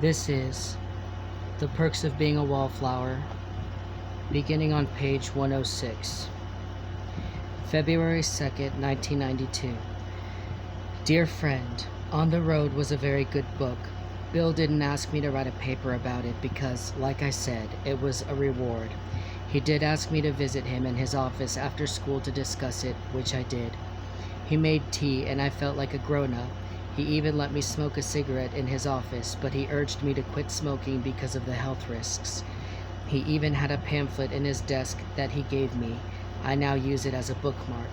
This is The Perks of Being a Wallflower, beginning on page 106. February 2nd, 1992. Dear friend, On the Road was a very good book. Bill didn't ask me to write a paper about it because, like I said, it was a reward. He did ask me to visit him in his office after school to discuss it, which I did. He made tea and I felt like a grown-up. He even let me smoke a cigarette in his office, but he urged me to quit smoking because of the health risks. He even had a pamphlet in his desk that he gave me. I now use it as a bookmark.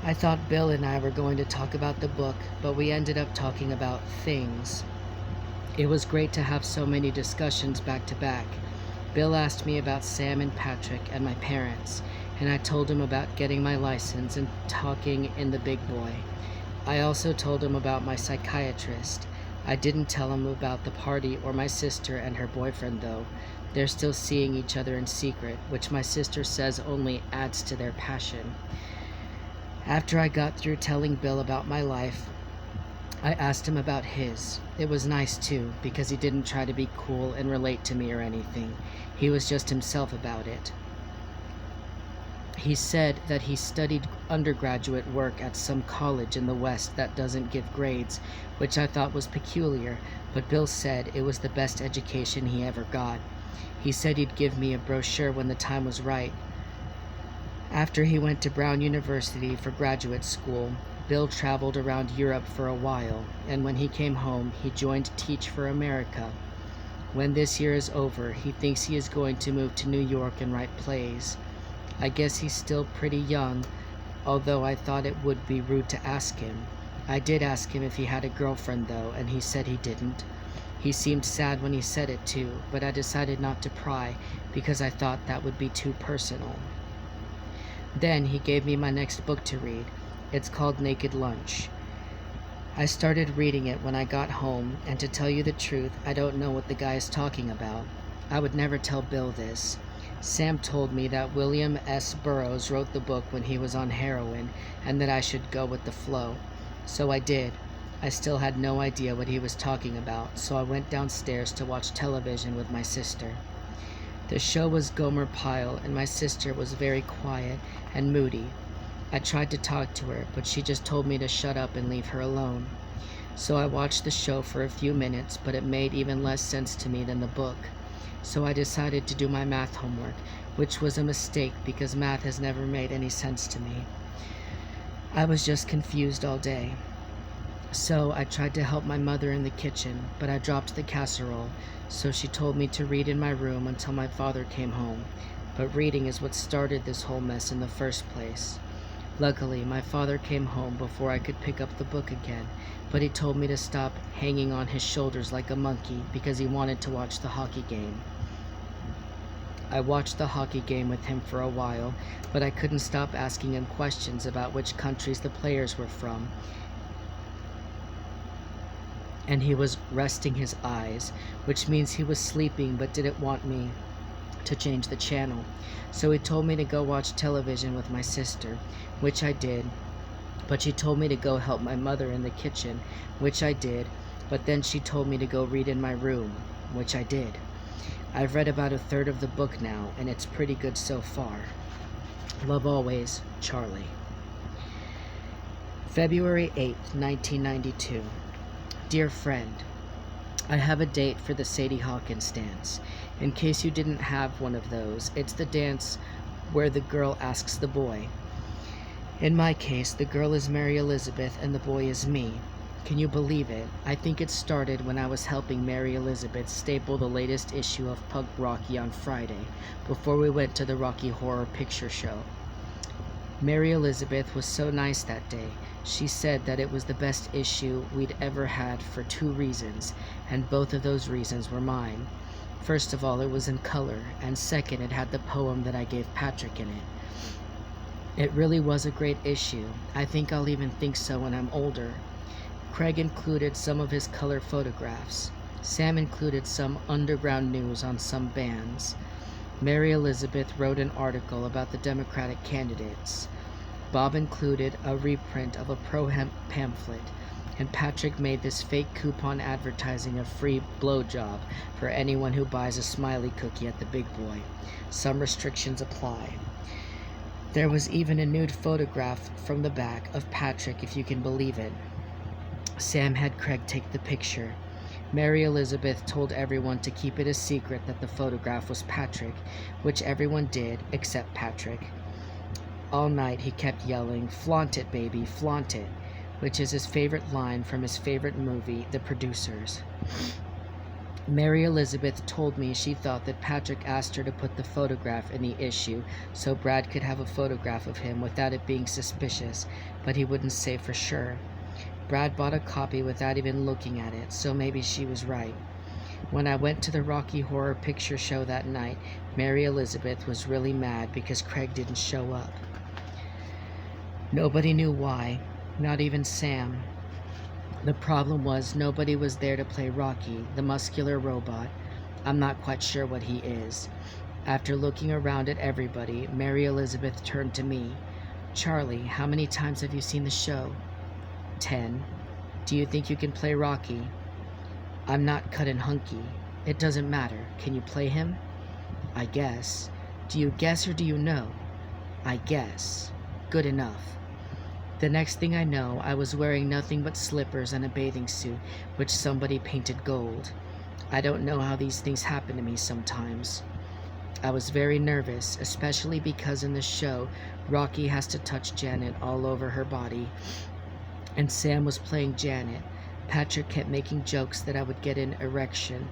I thought Bill and I were going to talk about the book, but we ended up talking about things. It was great to have so many discussions back to back. Bill asked me about Sam and Patrick and my parents, and I told him about getting my license and talking in the big boy. I also told him about my psychiatrist. I didn't tell him about the party or my sister and her boyfriend though. They're still seeing each other in secret, which my sister says only adds to their passion. After I got through telling Bill about my life, I asked him about his. It was nice too, because he didn't try to be cool and relate to me or anything. He was just himself about it. He said that he studied undergraduate work at some college in the West that doesn't give grades, which I thought was peculiar, but Bill said it was the best education he ever got. He said he'd give me a brochure when the time was right. After he went to Brown University for graduate school, Bill traveled around Europe for a while, and when he came home, he joined Teach for America. When this year is over, he thinks he is going to move to New York and write plays. I guess he's still pretty young, although I thought it would be rude to ask him. I did ask him if he had a girlfriend though, and he said he didn't. He seemed sad when he said it too, but I decided not to pry because I thought that would be too personal. Then he gave me my next book to read. It's called Naked Lunch. I started reading it when I got home, and to tell you the truth, I don't know what the guy is talking about. I would never tell Bill this. Sam told me that William S. Burroughs wrote the book when he was on heroin and that I should go with the flow. So I did. I still had no idea what he was talking about, so I went downstairs to watch television with my sister. The show was Gomer Pyle, and my sister was very quiet and moody. I tried to talk to her, but she just told me to shut up and leave her alone. So I watched the show for a few minutes, but it made even less sense to me than the book. So I decided to do my math homework, which was a mistake because math has never made any sense to me. I was just confused all day. So I tried to help my mother in the kitchen, but I dropped the casserole, so she told me to read in my room until my father came home. But reading is what started this whole mess in the first place. Luckily, my father came home before I could pick up the book again, but he told me to stop hanging on his shoulders like a monkey because he wanted to watch the hockey game. I watched the hockey game with him for a while, but I couldn't stop asking him questions about which countries the players were from. And he was resting his eyes, which means he was sleeping but didn't want me to change the channel. So he told me to go watch television with my sister, which I did, but she told me to go help my mother in the kitchen, which I did, but then she told me to go read in my room, which I did. I've read about a third of the book now, and it's pretty good so far. Love always, Charlie. February 8th, 1992. Dear friend, I have a date for the Sadie Hawkins dance. In case you didn't have one of those, it's the dance where the girl asks the boy. In my case, the girl is Mary Elizabeth and the boy is me. Can you believe it? I think it started when I was helping Mary Elizabeth staple the latest issue of Punk Rocky on Friday, before we went to the Rocky Horror Picture Show. Mary Elizabeth was so nice that day. She said that it was the best issue we'd ever had for 2 reasons, and both of those reasons were mine. First of all, it was in color, and second, it had the poem that I gave Patrick in it. It really was a great issue. I think I'll even think so when I'm older. Craig included some of his color photographs. Sam included some underground news on some bands. Mary Elizabeth wrote an article about the Democratic candidates. Bob included a reprint of a pro-hemp pamphlet. and Patrick made this fake coupon advertising a free blowjob for anyone who buys a smiley cookie at the Big Boy. Some restrictions apply. There was even a nude photograph from the back of Patrick, if you can believe it. Sam had Craig take the picture. Mary Elizabeth told everyone to keep it a secret that the photograph was Patrick, which everyone did except Patrick. All night he kept yelling, "Flaunt it, baby, flaunt it," which is his favorite line from his favorite movie, The Producers. Mary Elizabeth told me she thought that Patrick asked her to put the photograph in the issue so Brad could have a photograph of him without it being suspicious, but he wouldn't say for sure. Brad bought a copy without even looking at it, so maybe she was right. When I went to the Rocky Horror Picture Show that night, Mary Elizabeth was really mad because Craig didn't show up. Nobody knew why, not even Sam. The problem was nobody was there to play Rocky, the muscular robot. I'm not quite sure what he is. After looking around at everybody, Mary Elizabeth turned to me. "Charlie, how many times have you seen the show?" 10. "Do you think you can play Rocky?" "I'm not cut and hunky." "It doesn't matter. Can you play him?" "I guess." "Do you guess or do you know?" "I guess." "Good enough." The next thing I know, I was wearing nothing but slippers and a bathing suit, which somebody painted gold. I don't know how these things happen to me sometimes. I was very nervous, especially because in the show, Rocky has to touch Janet all over her body, and Sam was playing Janet. Patrick kept making jokes that I would get an erection.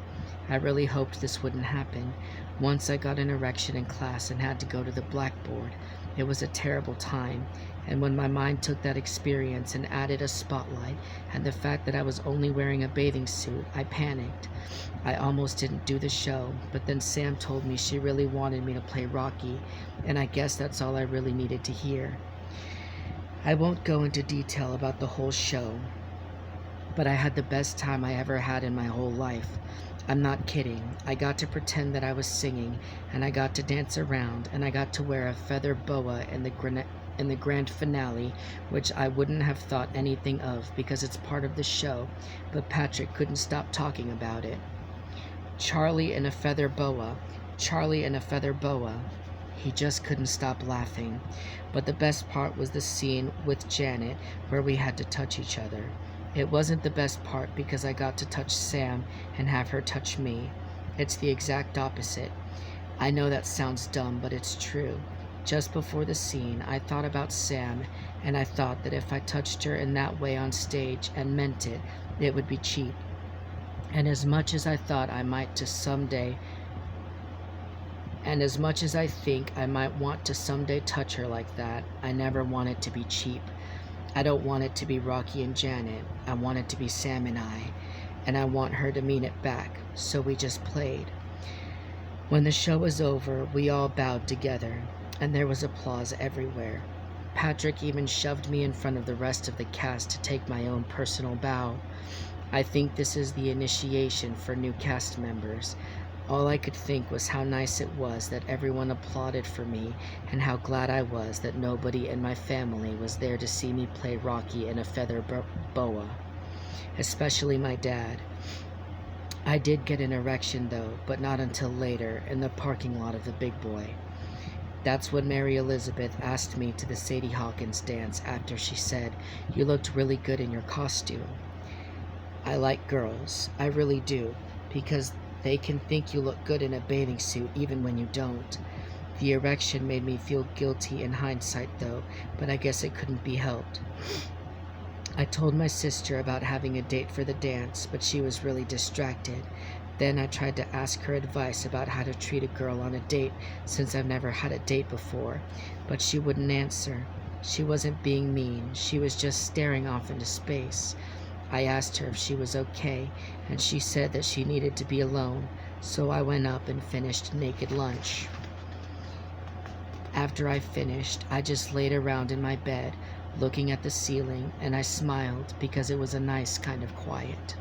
I really hoped this wouldn't happen. Once I got an erection in class and had to go to the blackboard. It was a terrible time, and when my mind took that experience and added a spotlight and the fact that I was only wearing a bathing suit, I panicked. I almost didn't do the show, but then Sam told me she really wanted me to play Rocky, and I guess that's all I really needed to hear. I won't go into detail about the whole show, but I had the best time I ever had in my whole life. I'm not kidding. I got to pretend that I was singing, and I got to dance around, and I got to wear a feather boa in the grand finale, which I wouldn't have thought anything of because it's part of the show, but Patrick couldn't stop talking about it. Charlie in a feather boa. Charlie in a feather boa. He just couldn't stop laughing. But the best part was the scene with Janet where we had to touch each other. It wasn't the best part because I got to touch Sam and have her touch me. It's the exact opposite. I know that sounds dumb, but it's true. Just before the scene, I thought about Sam, and I thought that if I touched her in that way on stage and meant it, it would be cheap. And as much as I thought I might to someday, and as much as I think I might want to someday touch her like that, I never want it to be cheap. I don't want it to be Rocky and Janet. I want it to be Sam and I want her to mean it back, so we just played. When the show was over, we all bowed together, and there was applause everywhere. Patrick even shoved me in front of the rest of the cast to take my own personal bow. I think this is the initiation for new cast members. All I could think was how nice it was that everyone applauded for me, and how glad I was that nobody in my family was there to see me play Rocky in a feather boa, especially my dad. I did get an erection though, but not until later, in the parking lot of the Big Boy. That's when Mary Elizabeth asked me to the Sadie Hawkins dance after she said, "You looked really good in your costume." I like girls, I really do, because they can think you look good in a bathing suit even when you don't. The erection made me feel guilty in hindsight though, but I guess it couldn't be helped. I told my sister about having a date for the dance, but she was really distracted. Then I tried to ask her advice about how to treat a girl on a date, since I've never had a date before, but she wouldn't answer. She wasn't being mean, she was just staring off into space. I asked her if she was okay, and she said that she needed to be alone, so I went up and finished naked lunch. After I finished, I just laid around in my bed, looking at the ceiling, and I smiled because it was a nice kind of quiet.